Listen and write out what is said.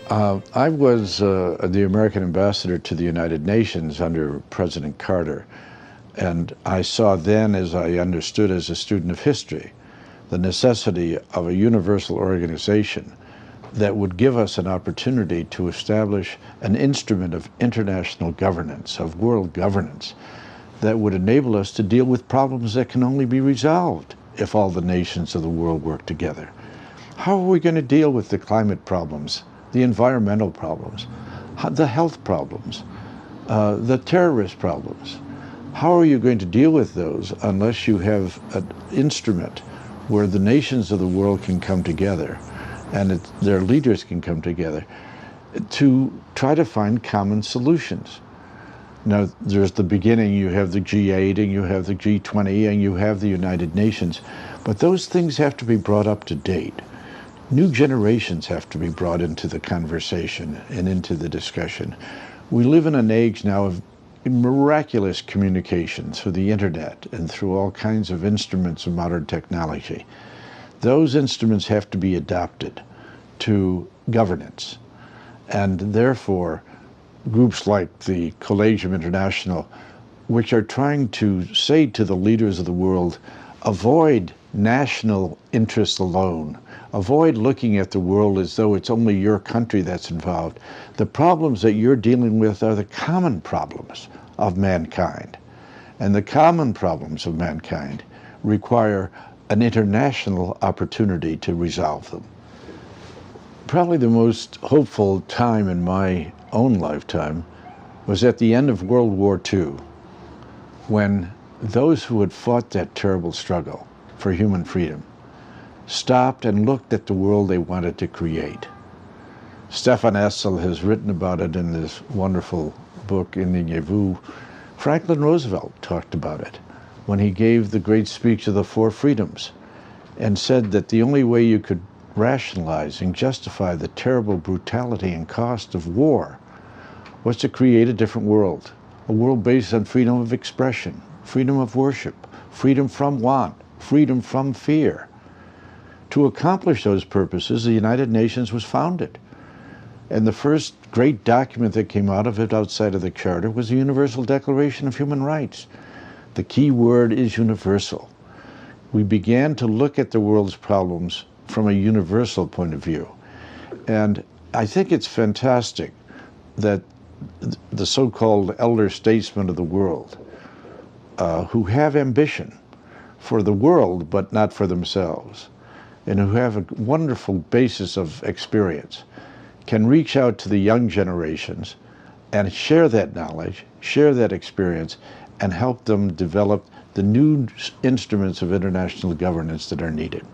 I was the American ambassador to the United Nations under President Carter, and I saw then, as I understood as a student of history, the necessity of a universal organization that would give us an opportunity to establish an instrument of international governance, of world governance, that would enable us to deal with problems that can only be resolved if all the nations of the world work together. How are we going to deal with the climate problems, the environmental problems, the health problems, the terrorist problems? How are you going to deal with those unless you have an instrument where the nations of the world can come together and their leaders can come together to try to find common solutions? Now, there's the beginning, you have the G8 and you have the G20 and you have the United Nations, but those things have to be brought up to date. New generations have to be brought into the conversation and into the discussion. We live in an age now of miraculous communication through the internet and through all kinds of instruments of modern technology. Those instruments have to be adapted to governance, and therefore groups like the Collegium International, which are trying to say to the leaders of the world, avoid national interests alone. Avoid looking at the world as though it's only your country that's involved. The problems that you're dealing with are the common problems of mankind. And the common problems of mankind require an international opportunity to resolve them. Probably the most hopeful time in my own lifetime was at the end of World War II, when those who had fought that terrible struggle for human freedom stopped and looked at the world they wanted to create. Stefan Essel has written about it in this wonderful book, Indignez-vous. Franklin Roosevelt talked about it when he gave the great speech of the Four Freedoms and said that the only way you could rationalize and justify the terrible brutality and cost of war was to create a different world, a world based on freedom of expression, freedom of worship, freedom from want, freedom from fear. To accomplish those purposes, the United Nations was founded. And the first great document that came out of it outside of the Charter was the Universal Declaration of Human Rights. The key word is universal. We began to look at the world's problems from a universal point of view. And I think it's fantastic that the so-called elder statesmen of the world, who have ambition for the world but not for themselves, and who have a wonderful basis of experience, can reach out to the young generations and share that knowledge, share that experience, and help them develop the new instruments of international governance that are needed.